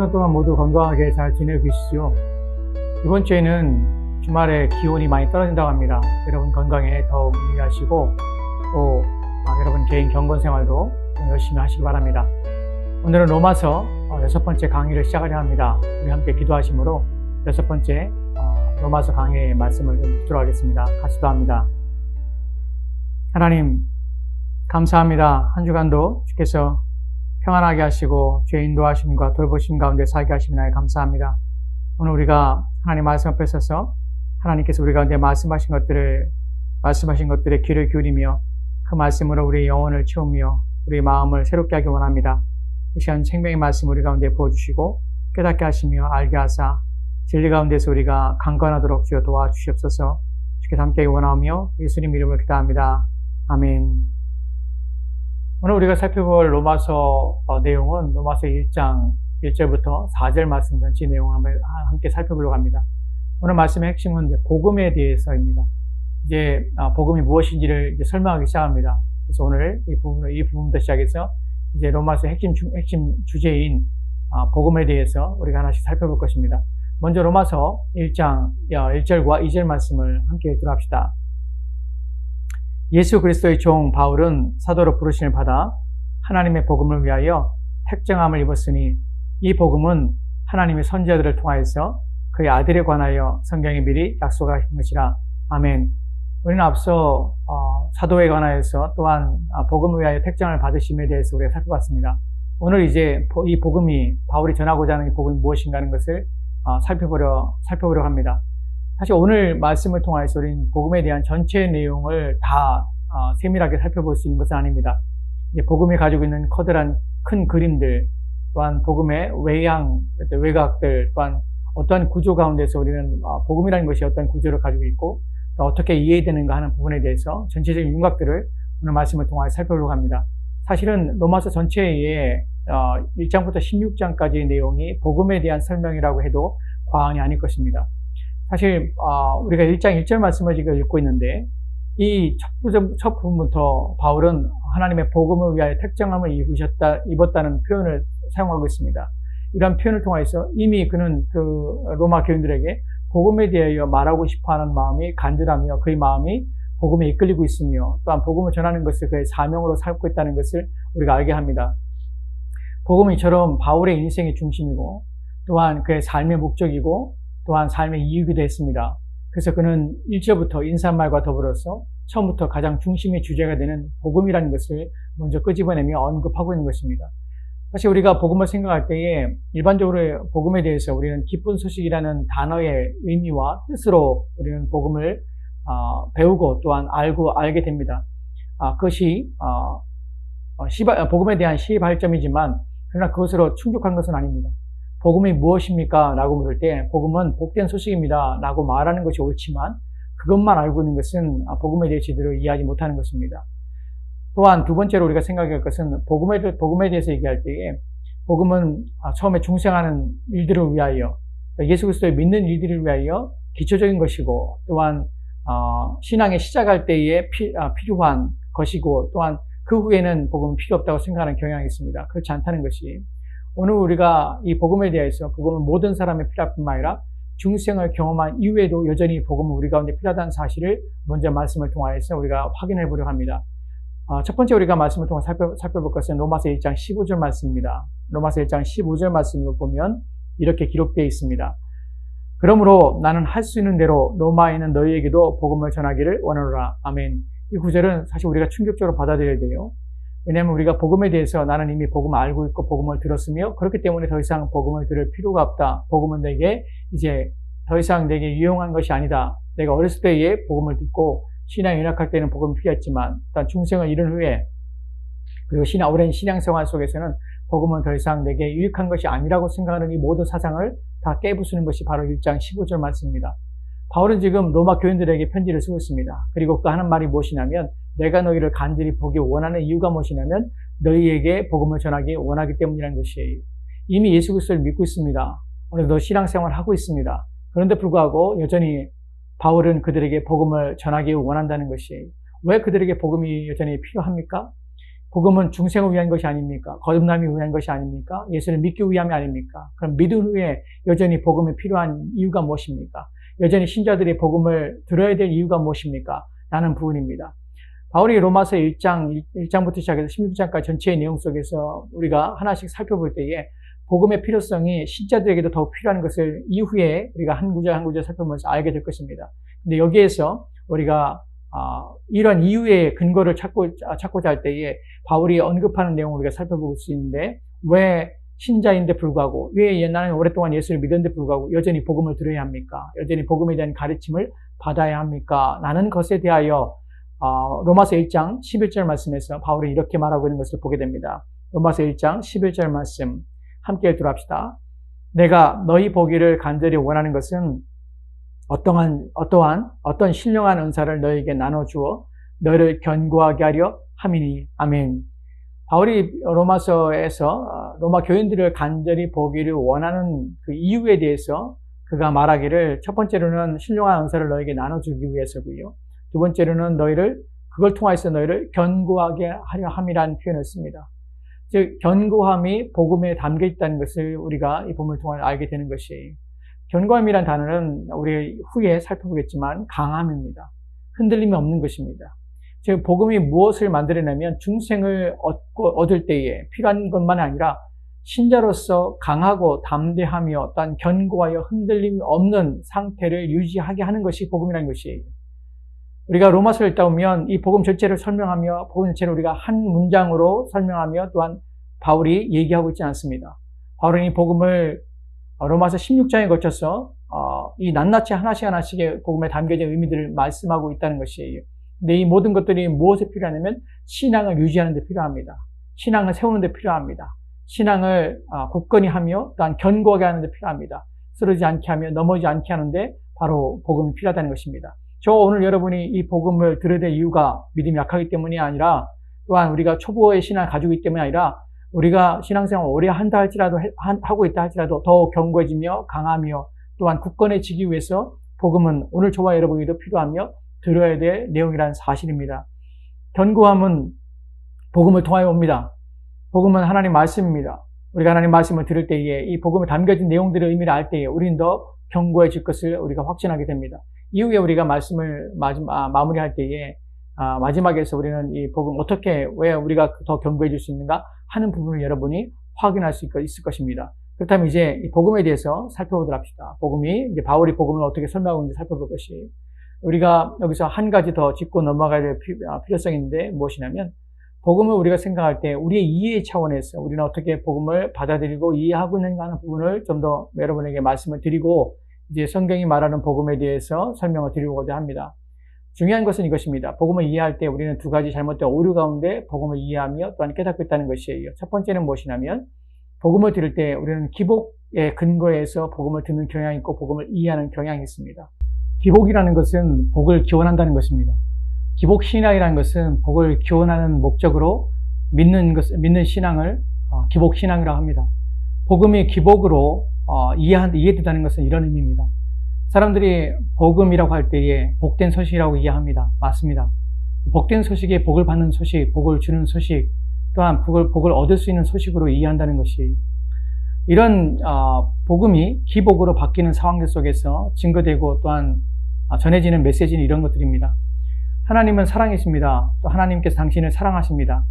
주간 동안 모두 건강하게 잘 지내고 계시죠? 이번 주에는 주말에 기온이 많이 떨어진다고 합니다. 여러분 건강에 더욱 유의하시고 또 여러분 개인 경건 생활도 열심히 하시기 바랍니다. 오늘은 로마서 6번째 강의를 시작하려 합니다. 우리 함께 기도하심으로 6번째 로마서 강의의 말씀을 좀 듣도록 하겠습니다. 같이 기도합니다. 하나님 감사합니다. 한 주간도 주께서 평안하게 하시고 주의 인도하심과 돌보심 가운데 살게 하시나에 감사합니다. 오늘 우리가 하나님 말씀 앞에 서서 하나님께서 우리 가운데 말씀하신 것들에 귀를 기울이며 그 말씀으로 우리의 영혼을 채우며 우리의 마음을 새롭게 하기 원합니다. 이 시간 생명의 말씀 우리 가운데 부어주시고 깨닫게 하시며 알게 하사 진리 가운데서 우리가 강건하도록 주여 도와주시옵소서. 주께서 함께 원하오며 예수님 이름으로 기도합니다. 아멘. 오늘 우리가 살펴볼 로마서 내용은 로마서 1장 1절부터 4절 말씀 전체 내용을 함께 살펴보려고 합니다. 오늘 말씀의 핵심은 이제 복음에 대해서입니다. 이제 복음이 무엇인지를 이제 설명하기 시작합니다. 그래서 오늘 이 부분부터 시작해서 이제 로마서 핵심 주제인 복음에 대해서 우리가 하나씩 살펴볼 것입니다. 먼저 로마서 1장 1절과 2절 말씀을 함께 읽도록 합시다. 예수 그리스도의 종 바울은 사도로 부르심을 받아 하나님의 복음을 위하여 택정함을 입었으니 이 복음은 하나님의 선지자들을 통하여서 그의 아들에 관하여 성경에 미리 약속하신 것이라. 아멘. 우리는 앞서 사도에 관하여서 또한 복음을 위하여 택정을 받으심에 대해서 우리가 살펴봤습니다. 오늘 이제 이 복음이 바울이 전하고자 하는 이 복음이 무엇인가 하는 것을 살펴보려고 합니다. 사실 오늘 말씀을 통해서 우리는 복음에 대한 전체 내용을 다 세밀하게 살펴볼 수 있는 것은 아닙니다. 이제 복음이 가지고 있는 커다란 큰 그림들, 또한 복음의 외곽들, 또한 어떠한 구조 가운데서 우리는 복음이라는 것이 어떤 구조를 가지고 있고 또 어떻게 이해되는가 하는 부분에 대해서 전체적인 윤곽들을 오늘 말씀을 통해 살펴보려고 합니다. 사실은 로마서 전체의 1장부터 16장까지의 내용이 복음에 대한 설명이라고 해도 과언이 아닐 것입니다. 사실 우리가 1장 1절 말씀을 지금 읽고 있는데 이 첫 부분부터 바울은 하나님의 복음을 위하여 택정함을 입었다는 표현을 사용하고 있습니다. 이런 표현을 통해서 이미 그는 그 로마 교인들에게 복음에 대하여 말하고 싶어하는 마음이 간절하며 그의 마음이 복음에 이끌리고 있으며 또한 복음을 전하는 것을 그의 사명으로 삼고 있다는 것을 우리가 알게 합니다. 복음은 이처럼 바울의 인생의 중심이고 또한 그의 삶의 목적이고 또한 삶의 이유이기도 했습니다. 그래서 그는 1절부터 인사말과 더불어서 처음부터 가장 중심의 주제가 되는 복음이라는 것을 먼저 끄집어내며 언급하고 있는 것입니다. 사실 우리가 복음을 생각할 때에 일반적으로 복음에 대해서 우리는 기쁜 소식이라는 단어의 의미와 뜻으로 우리는 복음을 배우고 또한 알게 됩니다. 그것이 복음에 대한 시발점이지만 그러나 그것으로 충족한 것은 아닙니다. 복음이 무엇입니까? 라고 물을 때 복음은 복된 소식입니다 라고 말하는 것이 옳지만 그것만 알고 있는 것은 복음에 대해 제대로 이해하지 못하는 것입니다. 또한 두 번째로 우리가 생각할 것은 복음에 대해서 얘기할 때에 복음은 처음에 중생하는 일들을 위하여 예수 그리스도를 믿는 일들을 위하여 기초적인 것이고 또한 신앙에 시작할 때에 필요한 것이고 또한 그 후에는 복음은 필요 없다고 생각하는 경향이 있습니다. 그렇지 않다는 것이 오늘 우리가 이 복음에 대해서 복음은 모든 사람의 필요할 뿐만 아니라 중생을 경험한 이후에도 여전히 복음은 우리 가운데 필요하다는 사실을 먼저 말씀을 통하여서 우리가 확인해 보려고 합니다. 첫 번째 우리가 말씀을 통해 살펴볼 것은 로마서 1장 15절 말씀입니다. 로마서 1장 15절 말씀을 보면 이렇게 기록되어 있습니다. 그러므로 나는 할 수 있는 대로 로마에 있는 너희에게도 복음을 전하기를 원하노라. 아멘. 이 구절은 사실 우리가 충격적으로 받아들여야 돼요. 왜냐하면 우리가 복음에 대해서 나는 이미 복음을 알고 있고 복음을 들었으며 그렇기 때문에 더 이상 복음을 들을 필요가 없다. 복음은 내게 이제 더 이상 내게 유용한 것이 아니다. 내가 어렸을 때에 복음을 듣고 신앙에 연약할 때는 복음이 필요했지만 일단 중생을 이룬 후에 그리고 오랜 신앙생활 속에서는 복음은 더 이상 내게 유익한 것이 아니라고 생각하는 이 모든 사상을 다 깨부수는 것이 바로 1장 15절 말씀입니다. 바울은 지금 로마 교인들에게 편지를 쓰고 있습니다. 그리고 그 하는 말이 무엇이냐면 내가 너희를 간절히 보기 원하는 이유가 무엇이냐면 너희에게 복음을 전하기 원하기 때문이라는 것이에요. 이미 예수 그리스도를 믿고 있습니다. 오늘도 신앙생활을 하고 있습니다. 그런데 불구하고 여전히 바울은 그들에게 복음을 전하기 원한다는 것이에요. 왜 그들에게 복음이 여전히 필요합니까? 복음은 중생을 위한 것이 아닙니까? 거듭남이 위한 것이 아닙니까? 예수를 믿기 위함이 아닙니까? 그럼 믿은 후에 여전히 복음이 필요한 이유가 무엇입니까? 여전히 신자들이 복음을 들어야 될 이유가 무엇입니까? 라는 부분입니다. 바울이 로마서 1장부터 시작해서 16장까지 전체의 내용 속에서 우리가 하나씩 살펴볼 때에 복음의 필요성이 신자들에게도 더욱 필요한 것을 이후에 우리가 한 구절 한 구절 살펴보면서 알게 될 것입니다. 근데 여기에서 우리가 이런 이유의 근거를 찾고자 할 때에 바울이 언급하는 내용을 우리가 살펴볼 수 있는데, 왜 신자인데 불구하고, 왜 나는 오랫동안 예수를 믿었는데 불구하고 여전히 복음을 들어야 합니까? 여전히 복음에 대한 가르침을 받아야 합니까? 라는 것에 대하여 로마서 1장 11절 말씀에서 바울이 이렇게 말하고 있는 것을 보게 됩니다. 로마서 1장 11절 말씀 함께 읽도록 합시다. 내가 너희 보기를 간절히 원하는 것은 어떤 신령한 은사를 너희에게 나눠주어 너희를 견고하게 하려 함이니. 아멘. 바울이 로마서에서 로마 교인들을 간절히 보기를 원하는 그 이유에 대해서 그가 말하기를, 첫 번째로는 신령한 은사를 너희에게 나눠주기 위해서고요. 두 번째로는 그걸 통해서 너희를 견고하게 하려 함이라는 표현을 씁니다. 즉, 견고함이 복음에 담겨 있다는 것을 우리가 이 본문을 통해 알게 되는 것이에요. 견고함이란 단어는 우리 후에 살펴보겠지만 강함입니다. 흔들림이 없는 것입니다. 즉, 복음이 무엇을 만들어내면 중생을 얻을 때에 필요한 것만 아니라 신자로서 강하고 담대하며 또한 견고하여 흔들림이 없는 상태를 유지하게 하는 것이 복음이라는 것이에요. 우리가 로마서를 읽다 보면 이 복음 전체를 설명하며 복음 전체를 우리가 한 문장으로 설명하며 또한 바울이 얘기하고 있지 않습니다. 바울은 이 복음을 로마서 16장에 거쳐서 이 낱낱이 하나씩의 복음에 담겨진 의미들을 말씀하고 있다는 것이에요. 근데 이 모든 것들이 무엇에 필요하냐면 신앙을 유지하는 데 필요합니다. 신앙을 세우는 데 필요합니다. 신앙을 굳건히 하며 또한 견고하게 하는 데 필요합니다. 쓰러지지 않게 하며 넘어지지 않게 하는데 바로 복음이 필요하다는 것입니다. 저 오늘 여러분이 이 복음을 들어야 될 이유가 믿음이 약하기 때문이 아니라, 또한 우리가 초보의 신앙을 가지고 있기 때문이 아니라, 우리가 신앙생활을 오래 하고 있다 할지라도 더욱 견고해지며 강하며 또한 굳건해지기 위해서 복음은 오늘 저와 여러분에게도 필요하며 들어야 될 내용이라는 사실입니다. 견고함은 복음을 통하여 옵니다. 복음은 하나님 말씀입니다. 우리가 하나님 말씀을 들을 때에 이 복음에 담겨진 내용들의 의미를 알 때에 우리는 더 견고해질 것을 우리가 확신하게 됩니다. 이후에 우리가 말씀을 마무리할 때에 마지막에서 우리는 이 복음 왜 우리가 더 견고해질 수 있는가 하는 부분을 여러분이 확인할 수 있을 것입니다. 그렇다면 이제 이 복음에 대해서 살펴보도록 합시다. 이제 바울이 복음을 어떻게 설명하고 있는지 살펴볼 것이에요. 우리가 여기서 한 가지 더 짚고 넘어가야 될 필요성이 있는데 무엇이냐면, 복음을 우리가 생각할 때 우리의 이해 차원에서 우리는 어떻게 복음을 받아들이고 이해하고 있는가 하는 부분을 좀 더 여러분에게 말씀을 드리고, 이제 성경이 말하는 복음에 대해서 설명을 드리고자 합니다. 중요한 것은 이것입니다. 복음을 이해할 때 우리는 두 가지 잘못된 오류 가운데 복음을 이해하며 또한 깨닫고 있다는 것이에요. 첫 번째는 무엇이냐면, 복음을 들을 때 우리는 기복의 근거에서 복음을 듣는 경향이 있고 복음을 이해하는 경향이 있습니다. 기복이라는 것은 복을 기원한다는 것입니다. 기복신앙이라는 것은 복을 기원하는 목적으로 믿는 신앙을 기복신앙이라고 합니다. 복음이 기복으로 이해된다는 것은 이런 의미입니다. 사람들이 복음이라고 할 때에 복된 소식이라고 이해합니다. 맞습니다. 복된 소식이 복을 받는 소식, 복을 주는 소식, 또한 복을 얻을 수 있는 소식으로 이해한다는 것이, 이런 복음이 기복으로 바뀌는 상황들 속에서 증거되고 또한 전해지는 메시지는 이런 것들입니다. 하나님은 사랑이십니다. 또 하나님께서 당신을 사랑하십니다.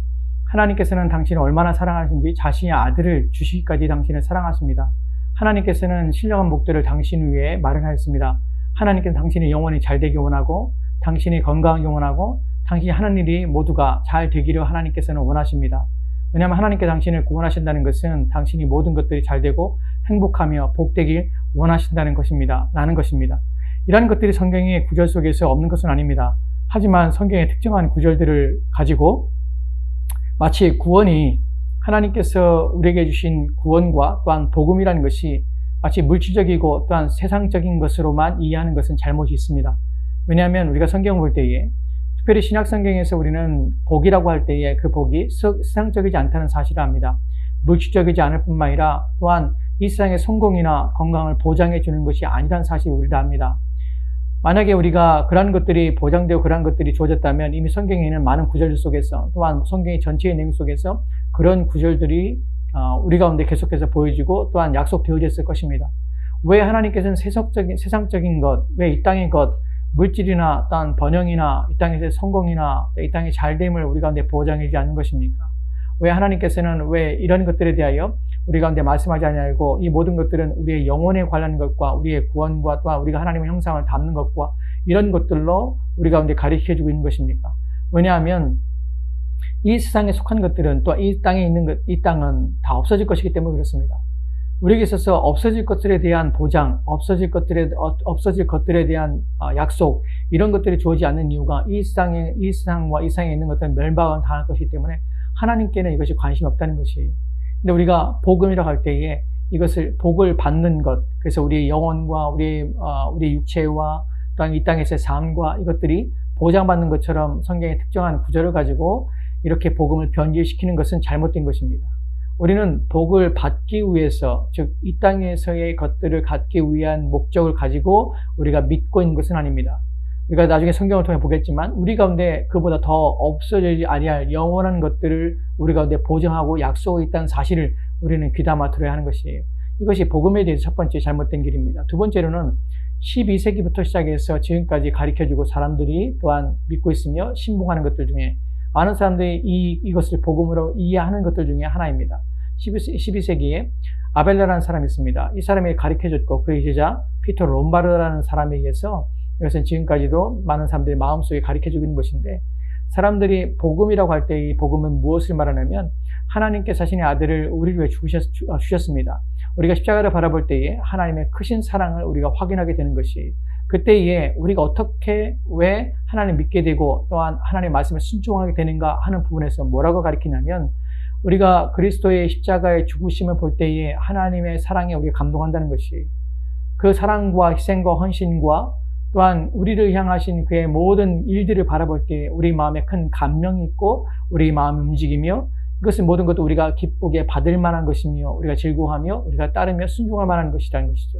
하나님께서는 당신을 얼마나 사랑하신지 자신의 아들을 주시기까지 당신을 사랑하십니다. 하나님께서는 신령한 목들을 당신 위에 마련하였습니다. 하나님께서는 당신이 영원히 잘 되기 원하고 당신이 건강하기 원하고 당신이 하는 일이 모두가 잘 되기를 하나님께서는 원하십니다. 왜냐하면 하나님께서 당신을 구원하신다는 것은 당신이 모든 것들이 잘 되고 행복하며 복되길 원하신다는 것입니다. 라는 것입니다. 이러한 것들이 성경의 구절 속에서 없는 것은 아닙니다. 하지만 성경의 특정한 구절들을 가지고 마치 구원이, 하나님께서 우리에게 주신 구원과 또한 복음이라는 것이 마치 물질적이고 또한 세상적인 것으로만 이해하는 것은 잘못이 있습니다. 왜냐하면 우리가 성경을 볼 때에, 특별히 신약 성경에서 우리는 복이라고 할 때에 그 복이 세상적이지 않다는 사실을 압니다. 물질적이지 않을 뿐만 아니라 또한 이 세상의 성공이나 건강을 보장해 주는 것이 아니라는 사실을 우리도 압니다. 만약에 우리가 그러한 것들이 보장되고 그러한 것들이 주어졌다면 이미 성경에 있는 많은 구절 전체의 또한 성경의 전체의 내용 속에서 그런 구절들이 우리 가운데 계속해서 보여지고 또한 약속되어졌을 것입니다. 왜 하나님께서는 세상적인 것, 왜 이 땅의 것, 물질이나 또한 번영이나 이 땅에서의 성공이나 이 땅의 잘됨을 우리 가운데 보장하지 않는 것입니까? 왜 하나님께서는 왜 이런 것들에 대하여 우리 가운데 말씀하지 아니하고 이 모든 것들은 우리의 영혼에 관련한 것과 우리의 구원과 또한 우리가 하나님의 형상을 담는 것과 이런 것들로 우리 가운데 가르쳐주고 있는 것입니까? 왜냐하면 이 세상에 속한 것들은 또 이 땅에 있는 것, 이 땅은 다 없어질 것이기 때문에 그렇습니다. 우리에게 있어서 없어질 것들에 대한 보장, 없어질 것들에 대한 약속, 이런 것들이 주어지지 않는 이유가 이 세상과 이 세상에 있는 것들은 멸망을 당할 것이기 때문에 하나님께는 이것이 관심이 없다는 것이에요. 근데 우리가 복음이라고 할 때에 이것을 복을 받는 것, 그래서 우리의 영혼과 우리의 육체와 또한 이 땅에서의 삶과 이것들이 보장받는 것처럼 성경의 특정한 구절을 가지고 이렇게 복음을 변질시키는 것은 잘못된 것입니다. 우리는 복을 받기 위해서, 즉 이 땅에서의 것들을 갖기 위한 목적을 가지고 우리가 믿고 있는 것은 아닙니다. 우리가 나중에 성경을 통해 보겠지만 우리 가운데 그보다 더 없어지지 아니할 영원한 것들을 우리 가운데 보증하고 약속이 있다는 사실을 우리는 귀담아 들어야 하는 것이에요. 이것이 복음에 대해서 첫 번째 잘못된 길입니다. 두 번째로는 12세기부터 시작해서 지금까지 가르쳐주고 사람들이 또한 믿고 있으며 신봉하는 것들 중에 많은 사람들이 이것을 복음으로 이해하는 것들 중에 하나입니다. 12세기에 아벨라라는 사람이 있습니다. 이 사람이 가르쳐줬고 그의 제자 피터 롬바르라는 사람에 의해서 이것은 지금까지도 많은 사람들이 마음속에 가르쳐주고 있는 것인데, 사람들이 복음이라고 할 때 이 복음은 무엇을 말하냐면 하나님께 자신의 아들을 우리를 위해 주셨습니다. 우리가 십자가를 바라볼 때에 하나님의 크신 사랑을 우리가 확인하게 되는 것이, 그때에 우리가 어떻게 왜 하나님 믿게 되고 또한 하나님의 말씀에 순종하게 되는가 하는 부분에서 뭐라고 가르치냐면, 우리가 그리스도의 십자가의 죽으심을 볼 때에 하나님의 사랑에 우리가 감동한다는 것이, 그 사랑과 희생과 헌신과 또한 우리를 향하신 그의 모든 일들을 바라볼 때 우리 마음에 큰 감명이 있고 우리 마음이 움직이며, 이것은 모든 것도 우리가 기쁘게 받을 만한 것이며 우리가 즐거워하며 우리가 따르며 순종할 만한 것이라는 것이죠.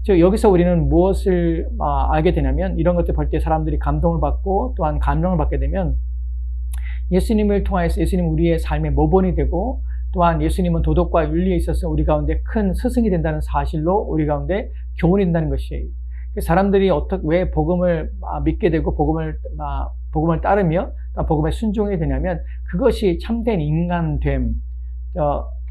즉 여기서 우리는 무엇을 알게 되냐면, 이런 것들 볼 때 사람들이 감동을 받고 또한 감명을 받게 되면 예수님을 통하여서 예수님은 우리의 삶의 모본이 되고 또한 예수님은 도덕과 윤리에 있어서 우리 가운데 큰 스승이 된다는 사실로 우리 가운데 교훈이 된다는 것이에요. 사람들이 왜 복음을 믿게 되고 복음을 따르며 복음에 순종이 되냐면, 그것이 참된 인간됨,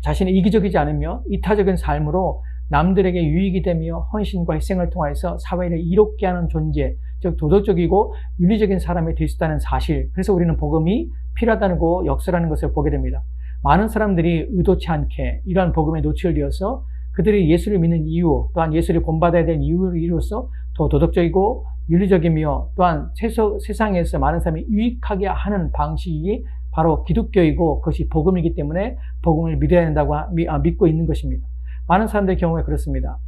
자신이 이기적이지 않으며 이타적인 삶으로 남들에게 유익이 되며 헌신과 희생을 통해서 사회를 이롭게 하는 존재, 즉 도덕적이고 윤리적인 사람이 될 수 있다는 사실, 그래서 우리는 복음이 필요하다는 거, 역사라는 것을 보게 됩니다. 많은 사람들이 의도치 않게 이러한 복음에 노출되어서 그들이 예수를 믿는 이유, 또한 예수를 본받아야 되는 이유로서 더 도덕적이고 윤리적이며 또한 세상에서 많은 사람이 유익하게 하는 방식이 바로 기독교이고 그것이 복음이기 때문에 복음을 믿어야 된다고 믿고 있는 것입니다. 많은 사람들의 경우에 그렇습니다.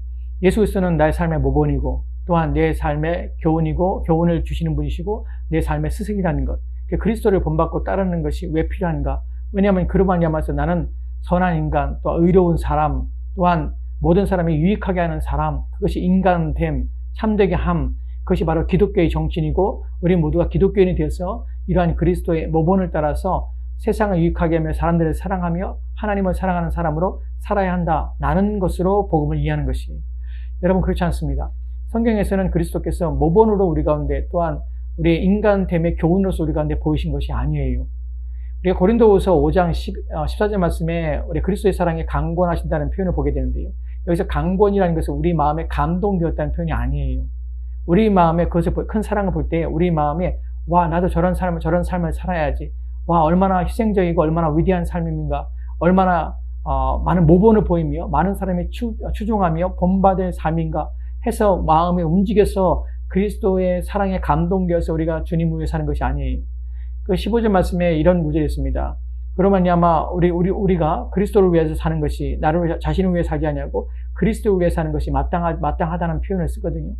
예수 그리스도는 나의 삶의 모본이고 또한 내 삶의 교훈이고 교훈을 주시는 분이시고 내 삶의 스승이라는 것, 그리스도를 본받고 따르는 것이 왜 필요한가? 왜냐하면 그로 말미암아서 나는 선한 인간, 또 의로운 사람, 또한 모든 사람이 유익하게 하는 사람, 그것이 인간됨, 참되게 함, 그것이 바로 기독교의 정신이고 우리 모두가 기독교인이 되어서 이러한 그리스도의 모본을 따라서 세상을 유익하게 하며 사람들을 사랑하며 하나님을 사랑하는 사람으로 살아야 한다라는 것으로 복음을 이해하는 것이, 여러분 그렇지 않습니다. 성경에서는 그리스도께서 모본으로 우리 가운데 또한 우리의 인간됨의 교훈으로서 우리 가운데 보이신 것이 아니에요. 우리가 고린도후서 5장 14절 말씀에 우리 그리스도의 사랑에 강권하신다는 표현을 보게 되는데요. 여기서 강권이라는 것은 우리 마음에 감동되었다는 표현이 아니에요. 우리 마음에 그것을 큰 사랑을 볼 때 우리 마음에 와 나도 저런 삶을 살아야지, 와 얼마나 희생적이고 얼마나 위대한 삶인가, 얼마나 많은 모본을 보이며 많은 사람이 추종하며 본받을 삶인가 해서 마음이 움직여서 그리스도의 사랑에 감동되어서 우리가 주님을 위해 사는 것이 아니에요. 그 15절 말씀에 이런 구절이 있습니다. 그러면 아마 우리가 그리스도를 위해서 사는 것이 자신을 위해 살지 아니하고 그리스도를 위해 사는 것이 마땅하다는 표현을 쓰거든요.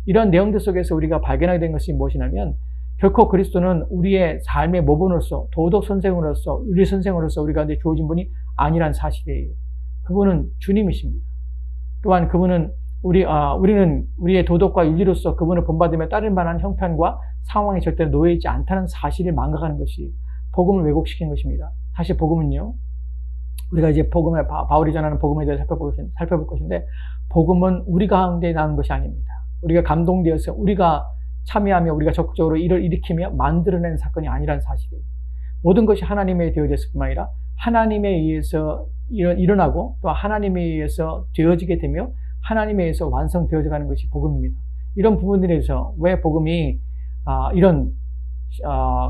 이런 내용들 속에서 우리가 발견하게 된 것이 무엇이냐면, 결코 그리스도는 우리의 삶의 모본으로서 도덕 선생으로서 윤리 선생으로서 우리 가운데 주어진 분이 아니란 사실이에요. 그분은 주님이십니다. 또한 그분은 우리는 우리의 도덕과 윤리로서 그분을 본받으며 따를 만한 형편과 상황에 절대로 놓여 있지 않다는 사실을 망각하는 것이 복음을 왜곡시킨 것입니다. 사실 복음은요, 우리가 이제 바울이 전하는 복음에 대해서 살펴볼 것인데, 복음은 우리 가운데 나는 것이 아닙니다. 우리가 감동되어서 우리가 참여하며 우리가 적극적으로 이를 일으키며 만들어낸 사건이 아니라는 사실이에요. 모든 것이 하나님에 되어졌을 뿐만 아니라 하나님에 의해서 일어나고 또 하나님에 의해서 되어지게 되며 하나님에 의해서 완성되어져 가는 것이 복음입니다. 이런 부분들에서 왜 복음이 이런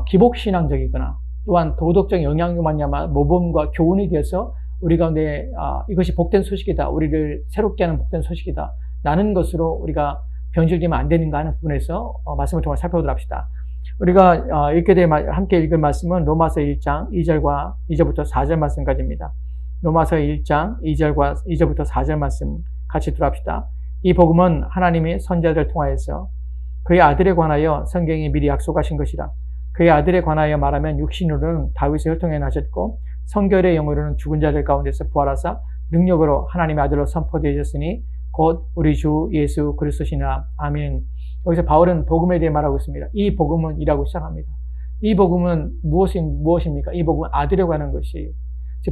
기복신앙적이거나 또한 도덕적 영향력만 말미암아 모범과 교훈이 되어서 우리 가운데 이것이 복된 소식이다, 우리를 새롭게 하는 복된 소식이다 라는 것으로 우리가 변질되면 안 되는가 하는 부분에서 말씀을 통해 살펴보도록 합시다. 우리가 함께 읽을 말씀은 로마서 1장 2절부터 4절 말씀까지입니다. 로마서 1장 2절부터 4절 말씀 같이 들어갑시다. 이 복음은 하나님이 선지자들을 통하여서 그의 아들에 관하여 성경이 미리 약속하신 것이라. 그의 아들에 관하여 말하면 육신으로는 다윗의 혈통에 나셨고 성결의 영으로는 죽은 자들 가운데서 부활하사 능력으로 하나님의 아들로 선포되어졌으니 곧 우리 주 예수 그리스도시나. 아멘. 여기서 바울은 복음에 대해 말하고 있습니다. 이 복음은 이라고 시작합니다. 이 복음은 무엇입니까? 이 복음은 아들에 관한 것이에요.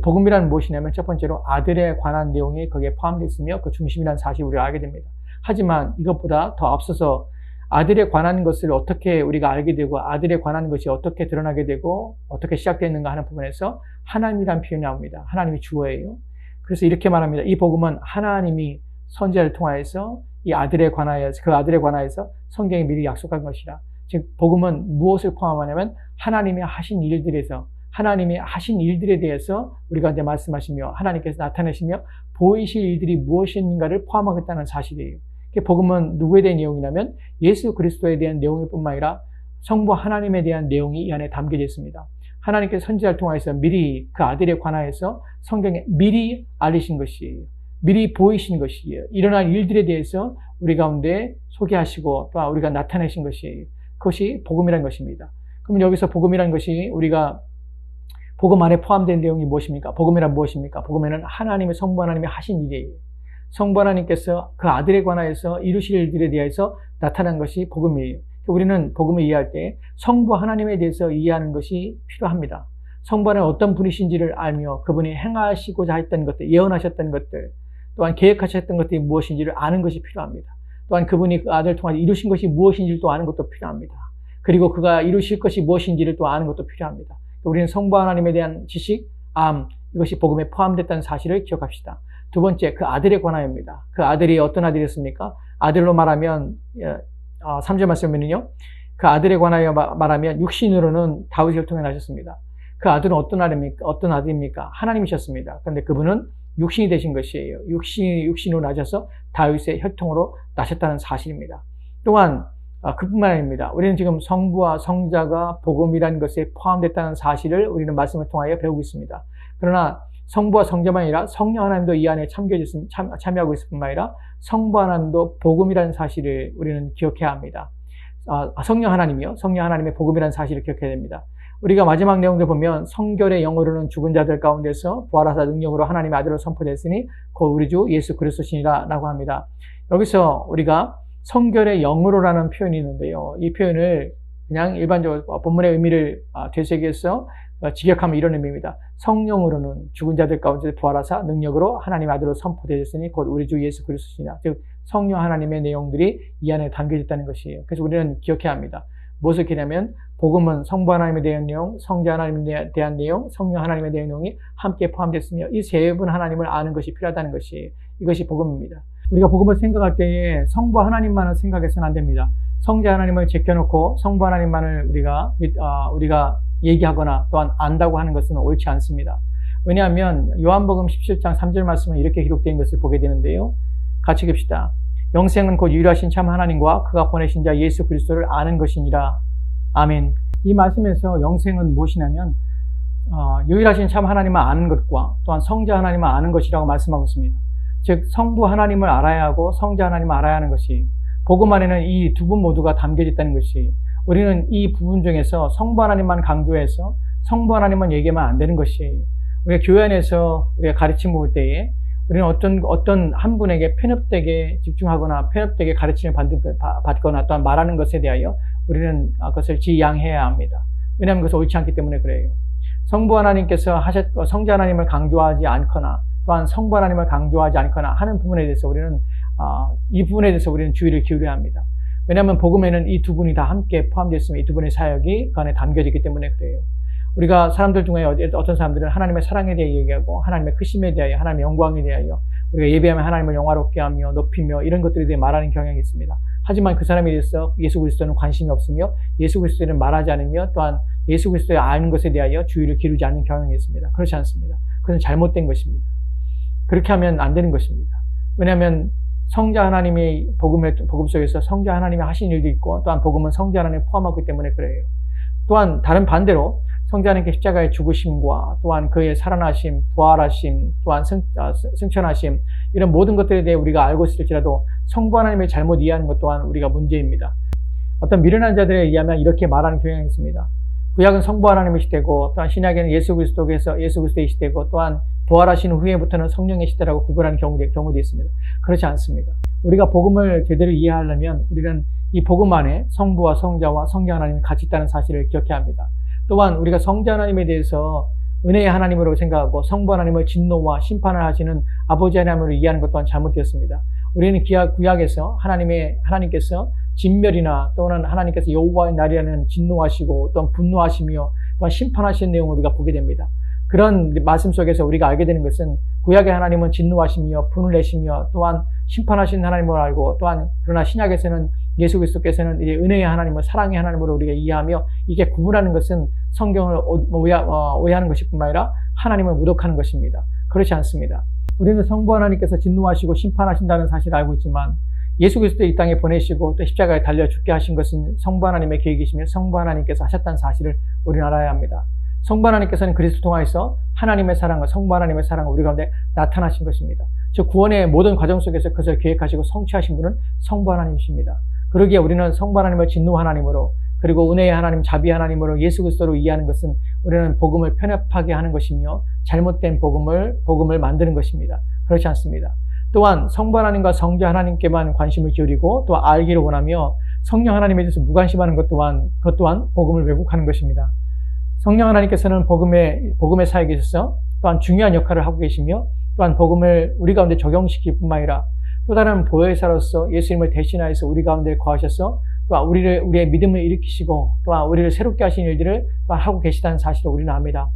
복음이란 무엇이냐면 첫 번째로 아들에 관한 내용이 거기에 포함되어 있으며 그 중심이라는 사실을 우리가 알게 됩니다. 하지만 이것보다 더 앞서서 아들에 관한 것을 어떻게 우리가 알게 되고 아들에 관한 것이 어떻게 드러나게 되고 어떻게 시작되는가 하는 부분에서 하나님이라는 표현이 나옵니다. 하나님이 주어예요. 그래서 이렇게 말합니다. 이 복음은 하나님이 선지자를 통하여서 이 아들에 관하여서 그 아들에 관하여서 성경이 미리 약속한 것이라. 즉 복음은 무엇을 포함하냐면 하나님이 하신 일들에서 하나님이 하신 일들에 대해서 우리가 이제 말씀하시며 하나님께서 나타내시며 보이실 일들이 무엇인가를 포함하겠다는 사실이에요. 복음은 누구에 대한 내용이냐면 예수 그리스도에 대한 내용일 뿐만 아니라 성부 하나님에 대한 내용이 이 안에 담겨져 있습니다. 하나님께서 선지자를 통해서 미리 그 아들에 관하여서 성경에 미리 알리신 것이에요. 미리 보이신 것이에요. 일어날 일들에 대해서 우리 가운데 소개하시고 또 우리가 나타내신 것이에요. 그것이 복음이라는 것입니다. 그럼 여기서 복음이라는 것이 우리가 복음 안에 포함된 내용이 무엇입니까? 복음이란 무엇입니까? 복음에는 하나님의 성부 하나님이 하신 일이에요. 성부 하나님께서 그 아들에 관하여서 이루실 일들에 대해서 나타난 것이 복음이에요. 우리는 복음을 이해할 때 성부 하나님에 대해서 이해하는 것이 필요합니다. 성부 하나님 어떤 분이신지를 알며 그분이 행하시고자 했던 것들, 예언하셨던 것들, 또한 계획하셨던 것들이 무엇인지를 아는 것이 필요합니다. 또한 그분이 그 아들을 통해 이루신 것이 무엇인지를 또 아는 것도 필요합니다. 그리고 그가 이루실 것이 무엇인지를 또 아는 것도 필요합니다. 우리는 성부 하나님에 대한 지식, 이것이 복음에 포함됐다는 사실을 기억합시다. 두 번째, 그 아들에 관하여입니다. 그 아들이 어떤 아들이었습니까? 아들로 말하면 3절 말씀에는요. 그 아들에 관하여 말하면 육신으로는 다윗의 혈통에 나셨습니다. 그 아들은 어떤 아들입니까? 하나님이셨습니다. 그런데 그분은 육신이 되신 것이에요. 육신으로 나셔서 다윗의 혈통으로 나셨다는 사실입니다. 또한 그뿐만 아닙니다. 우리는 지금 성부와 성자가 복음이라는 것에 포함됐다는 사실을 우리는 말씀을 통하여 배우고 있습니다. 그러나 성부와 성자만 아니라 성령 하나님도 이 안에 참여하고 있을 뿐만 아니라 성부 하나님도 복음이라는 사실을 우리는 기억해야 합니다. 성령 하나님의 복음이라는 사실을 기억해야 됩니다. 우리가 마지막 내용들 보면 성결의 영으로는 죽은 자들 가운데서 부활하사 능력으로 하나님의 아들로 선포됐으니 곧 우리 주 예수 그리스도시니라 라고 합니다. 여기서 우리가 성결의 영으로라는 표현이 있는데요. 이 표현을 그냥 일반적으로 본문의 의미를 되새겨서 직역하면 이런 의미입니다. 성령으로는 죽은 자들 가운데 부활하사 능력으로 하나님의 아들로 선포되었으니 곧 우리 주 예수 그리스도시니라. 즉 성령 하나님의 내용들이 이 안에 담겨져 있다는 것이에요. 그래서 우리는 기억해야 합니다. 무엇을 기냐면 복음은 성부 하나님에 대한 내용, 성자 하나님에 대한 내용, 성령 하나님에 대한 내용이 함께 포함됐으며 이 세 분 하나님을 아는 것이 필요하다는 것이에요. 이것이 복음입니다. 우리가 복음을 생각할 때에 성부 하나님만을 생각해서는 안 됩니다. 성자 하나님을 제껴놓고 성부 하나님만을 우리가 얘기하거나 또한 안다고 하는 것은 옳지 않습니다. 왜냐하면 요한복음 17장 3절 말씀은 이렇게 기록된 것을 보게 되는데요. 같이 읽읍시다. 영생은 곧 유일하신 참 하나님과 그가 보내신 자 예수 그리스도를 아는 것이니라. 아멘. 이 말씀에서 영생은 무엇이냐면 유일하신 참 하나님을 아는 것과 또한 성자 하나님을 아는 것이라고 말씀하고 있습니다. 즉 성부 하나님을 알아야 하고 성자 하나님을 알아야 하는 것이 복음 안에는 이 두 분 모두가 담겨져 있다는 것이 우리는 이 부분 중에서 성부 하나님만 강조해서 성부 하나님만 얘기하면 안 되는 것이에요. 우리가 교회 안에서 우리가 가르침 볼 때에 우리는 어떤 한 분에게 편협되게 집중하거나 편협되게 가르침을 받거나 또한 말하는 것에 대하여 우리는 그것을 지양해야 합니다. 왜냐하면 그것이 옳지 않기 때문에 그래요. 성부 하나님께서 성자 하나님을 강조하지 않거나 또한 성부 하나님을 강조하지 않거나 하는 부분에 대해서 우리는 이 부분에 대해서 우리는 주의를 기울여야 합니다. 왜냐하면 복음에는 이 두 분이 다 함께 포함되어 있으면 이 두 분의 사역이 그 안에 담겨지기 때문에 그래요. 우리가 사람들 중에 어떤 사람들은 하나님의 사랑에 대해 얘기하고 하나님의 크심에 대하여 하나님의 영광에 대하여 우리가 예배하면 하나님을 영화롭게 하며 높이며 이런 것들에 대해 말하는 경향이 있습니다. 하지만 그 사람에 대해서 예수 그리스도는 관심이 없으며 예수 그리스도는 말하지 않으며 또한 예수 그리스도의 아는 것에 대하여 주의를 기울이지 않는 경향이 있습니다. 그렇지 않습니다. 그것은 잘못된 것입니다. 그렇게 하면 안 되는 것입니다. 왜냐하면 성자 하나님의 복음 속에서 성자 하나님이 하신 일도 있고 또한 복음은 성자 하나님을 포함하기 때문에 그래요. 또한 다른 반대로 성자 하나님께 십자가의 죽으심과 또한 그의 살아나심, 부활하심, 또한 승천하심 이런 모든 것들에 대해 우리가 알고 있을지라도 성부 하나님을 잘못 이해하는 것 또한 우리가 문제입니다. 어떤 미련한 자들에 의하면 이렇게 말하는 경향이 있습니다. 구약은 성부 하나님의 시대고 또한 신약에는 예수 그리스도의 시대고 또한 부활하신 후에부터는 성령의 시대라고 구별하는 경우도 있습니다. 그렇지 않습니다. 우리가 복음을 제대로 이해하려면 우리는 이 복음 안에 성부와 성자와 성령 하나님이 같이 있다는 사실을 기억해야 합니다. 또한 우리가 성자 하나님에 대해서 은혜의 하나님으로 생각하고 성부 하나님을 진노와 심판을 하시는 아버지 하나님으로 이해하는 것 또한 잘못되었습니다. 우리는 구약에서 하나님께서 진멸이나 또는 하나님께서 여호와의 날이라는 진노하시고 또한 분노하시며 또한 심판하시는 내용을 우리가 보게 됩니다. 그런 말씀 속에서 우리가 알게 되는 것은 구약의 하나님은 진노하시며 분을 내시며 또한 심판하시는 하나님으로 알고 또한 그러나 신약에서는 예수 그리스도께서는 이제 은혜의 하나님을 사랑의 하나님으로 우리가 이해하며 이게 구분하는 것은 성경을 오해하는 것일 뿐만 아니라 하나님을 모독하는 것입니다. 그렇지 않습니다. 우리는 성부 하나님께서 진노하시고 심판하신다는 사실을 알고 있지만 예수 그리스도 이 땅에 보내시고 또 십자가에 달려 죽게 하신 것은 성부 하나님의 계획이시며 성부 하나님께서 하셨다는 사실을 우리는 알아야 합니다. 성부 하나님께서는 그리스도 통하여서 하나님의 사랑과 성부 하나님의 사랑을 우리 가운데 나타나신 것입니다. 즉 구원의 모든 과정 속에서 그것을 계획하시고 성취하신 분은 성부 하나님이십니다. 그러기에 우리는 성부 하나님을 진노 하나님으로 그리고 은혜의 하나님, 자비 하나님으로 예수 그리스도로 이해하는 것은 우리는 복음을 편협하게 하는 것이며 잘못된 복음을 만드는 것입니다. 그렇지 않습니다. 또한 성부 하나님과 성자 하나님께만 관심을 기울이고 또 알기를 원하며 성령 하나님에 대해서 무관심하는 것 또한 복음을 왜곡하는 것입니다. 성령 하나님께서는 복음의 사역에 있어서 또한 중요한 역할을 하고 계시며 또한 복음을 우리 가운데 적용시킬 뿐만 아니라 또 다른 보혜사로서 예수님을 대신하여서 우리 가운데 거하셔서 또한 우리의 믿음을 일으키시고 또한 우리를 새롭게 하신 일들을 또한 하고 계시다는 사실을 우리는 압니다.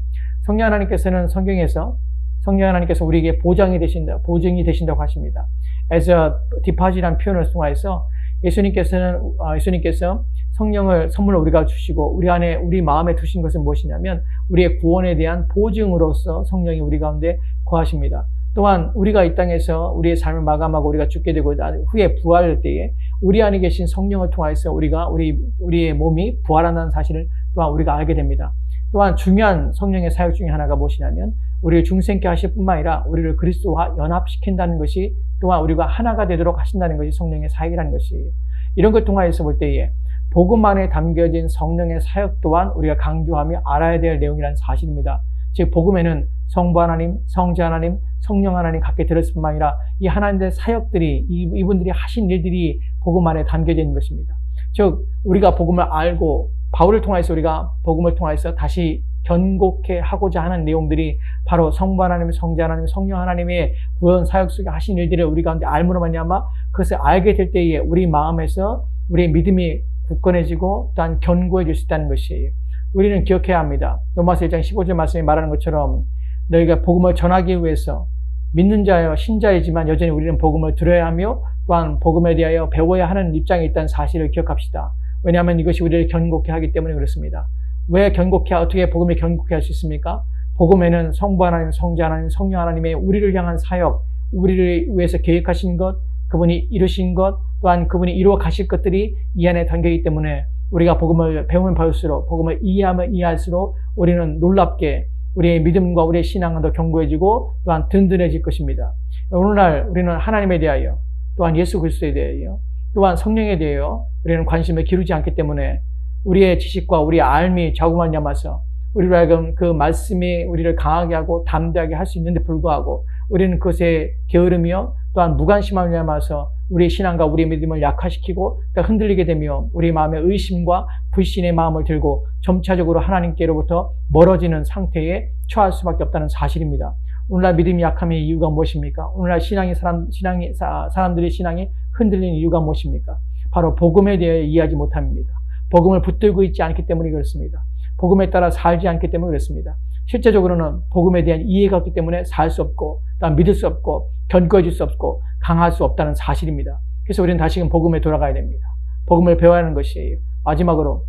성령 하나님께서는 성경에서 성령 하나님께서 우리에게 보증이 되신다고 하십니다. As a deposit이라는 표현을 통해서 예수님께서 성령을 선물로 우리가 주시고 우리 마음에 두신 것은 무엇이냐면 우리의 구원에 대한 보증으로서 성령이 우리 가운데 거하십니다. 또한 우리가 이 땅에서 우리의 삶을 마감하고 우리가 죽게 되고 후에 부활할 때에 우리 안에 계신 성령을 통해서 우리의 몸이 부활한다는 사실을 또한 우리가 알게 됩니다. 또한 중요한 성령의 사역 중에 하나가 무엇이냐면 우리를 중생케 하실 뿐만 아니라 우리를 그리스도와 연합시킨다는 것이 또한 우리가 하나가 되도록 하신다는 것이 성령의 사역이라는 것이에요. 이런 걸 통해서 볼 때에 복음 안에 담겨진 성령의 사역 또한 우리가 강조하며 알아야 될 내용이라는 사실입니다. 즉 복음에는 성부 하나님, 성자 하나님, 성령 하나님 갖게 들었을 뿐만 아니라 이 하나님의 사역들이 이분들이 하신 일들이 복음 안에 담겨져 있는 것입니다. 즉 우리가 복음을 알고 바울을 통해서 우리가 복음을 통해서 다시 견고케 하고자 하는 내용들이 바로 성부 하나님, 성자 하나님, 성령 하나님의 구원 사역 속에 하신 일들을 우리 가운데 알므로 말미암아 그것을 알게 될 때에 우리 마음에서 우리의 믿음이 굳건해지고 또한 견고해질 수 있다는 것이에요. 우리는 기억해야 합니다. 로마서 1장 15절 말씀이 말하는 것처럼 너희가 복음을 전하기 위해서 믿는 자여 신자이지만 여전히 우리는 복음을 들어야 하며 또한 복음에 대하여 배워야 하는 입장에 있다는 사실을 기억합시다. 왜냐하면 이것이 우리를 견고케 하기 때문에 그렇습니다. 왜 어떻게 복음을 견고케 할 수 있습니까? 복음에는 성부 하나님, 성자 하나님, 성령 하나님의 우리를 향한 사역, 우리를 위해서 계획하신 것, 그분이 이루신 것, 또한 그분이 이루어 가실 것들이 이 안에 담겨있기 때문에 우리가 복음을 배우면 배울수록, 복음을 이해하면 이해할수록 우리는 놀랍게 우리의 믿음과 우리의 신앙은 더 견고해지고 또한 든든해질 것입니다. 오늘날 우리는 하나님에 대하여 또한 예수 그리스도에 대하여 또한 성령에 대하여 우리는 관심을 기울이지 않기 때문에 우리의 지식과 우리의 알미 자꾸만 얌아서 우리로 하여금 그 말씀이 우리를 강하게 하고 담대하게 할 수 있는데 불구하고 우리는 그것에 게으르며 또한 무관심함을 말미암아서 우리 신앙과 우리 믿음을 약화시키고 또 흔들리게 되며 우리 마음에 의심과 불신의 마음을 들고 점차적으로 하나님께로부터 멀어지는 상태에 처할 수밖에 없다는 사실입니다. 오늘날 믿음이 약함의 이유가 무엇입니까? 오늘날 사람들의 신앙이 흔들리는 이유가 무엇입니까? 바로 복음에 대해 이해하지 못함입니다. 복음을 붙들고 있지 않기 때문에 그렇습니다. 복음에 따라 살지 않기 때문에 그렇습니다. 실제적으로는 복음에 대한 이해가 없기 때문에 살 수 없고, 또 믿을 수 없고, 견고해질 수 없고, 강할 수 없다는 사실입니다. 그래서 우리는 다시금 복음에 돌아가야 됩니다. 복음을 배워야 하는 것이에요. 마지막으로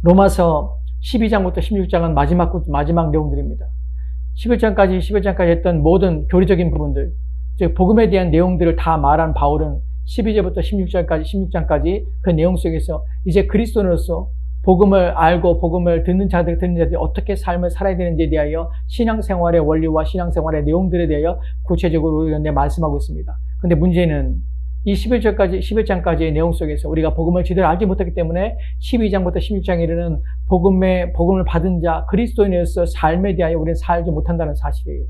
로마서 12장부터 16장은 마지막 내용들입니다. 11장까지 했던 모든 교리적인 부분들, 즉 복음에 대한 내용들을 다 말한 바울은 12절부터 16장까지 그 내용 속에서 이제 그리스도인으로서 복음을 알고 복음을 듣는 자들이 어떻게 삶을 살아야 되는지에 대하여 신앙생활의 원리와 신앙생활의 내용들에 대하여 구체적으로 말씀하고 있습니다. 그런데 문제는 이 11장까지의 내용 속에서 우리가 복음을 제대로 알지 못했기 때문에 12장부터 16장에 이르는 복음을 받은 자, 그리스도인으로서 삶에 대하여 우리는 살지 못한다는 사실이에요.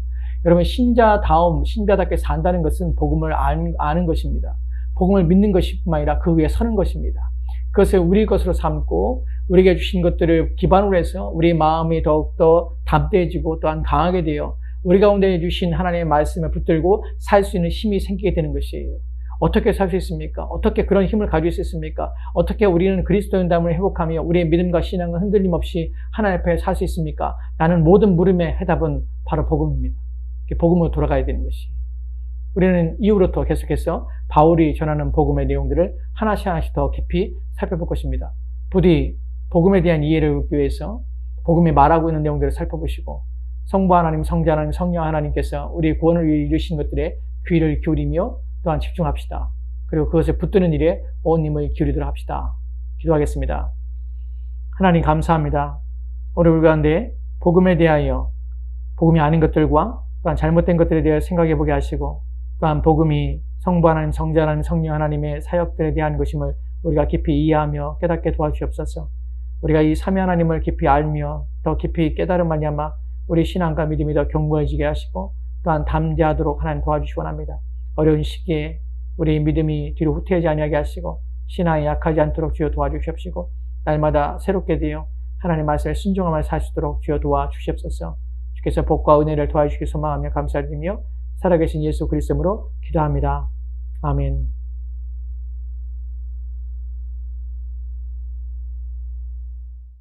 여러분, 신자답게 산다는 것은 복음을 아는 것입니다. 복음을 믿는 것뿐만 아니라 그 위에 서는 것입니다. 그것을 우리 것으로 삼고 우리에게 주신 것들을 기반으로 해서 우리 마음이 더욱더 담대해지고 또한 강하게 되어 우리 가운데 주신 하나님의 말씀을 붙들고 살 수 있는 힘이 생기게 되는 것이에요. 어떻게 살 수 있습니까? 어떻게 그런 힘을 가질 수 있습니까? 어떻게 우리는 그리스도인됨을 회복하며 우리의 믿음과 신앙은 흔들림 없이 하나님 앞에 살 수 있습니까? 라는 모든 물음의 해답은 바로 복음입니다. 복음으로 돌아가야 되는 것이. 우리는 이후부터 계속해서 바울이 전하는 복음의 내용들을 하나씩 더 깊이 살펴볼 것입니다. 부디 복음에 대한 이해를 얻기 위해서 복음이 말하고 있는 내용들을 살펴보시고 성부 하나님, 성자 하나님, 성령 하나님께서 우리의 구원을 위해 이루신 것들에 귀를 기울이며 또한 집중합시다. 그리고 그것을 붙드는 일에 온 힘을 기울이도록 합시다. 기도하겠습니다. 하나님 감사합니다. 오늘 우리 가운데 복음에 대하여 복음이 아닌 것들과 또한 잘못된 것들에 대해 생각해 보게 하시고 또한 복음이 성부 하나님, 성자 하나님, 성령 하나님의 사역들에 대한 것임을 우리가 깊이 이해하며 깨닫게 도와주옵소서. 우리가 이 삼위 하나님을 깊이 알며 더 깊이 깨달음 말미암아 우리 신앙과 믿음이 더 견고해지게 하시고 또한 담대하도록 하나님 도와주시기 원합니다. 어려운 시기에 우리 믿음이 뒤로 후퇴하지 아니하게 하시고 신앙이 약하지 않도록 주여 도와주시옵시고 날마다 새롭게 되어 하나님 말씀에 순종하며 살 수 있도록 주여 도와주시옵소서. 주께서 복과 은혜를 도와주시기 소망하며 감사드리며 살아계신 예수 그리스도로 기도합니다. 아멘.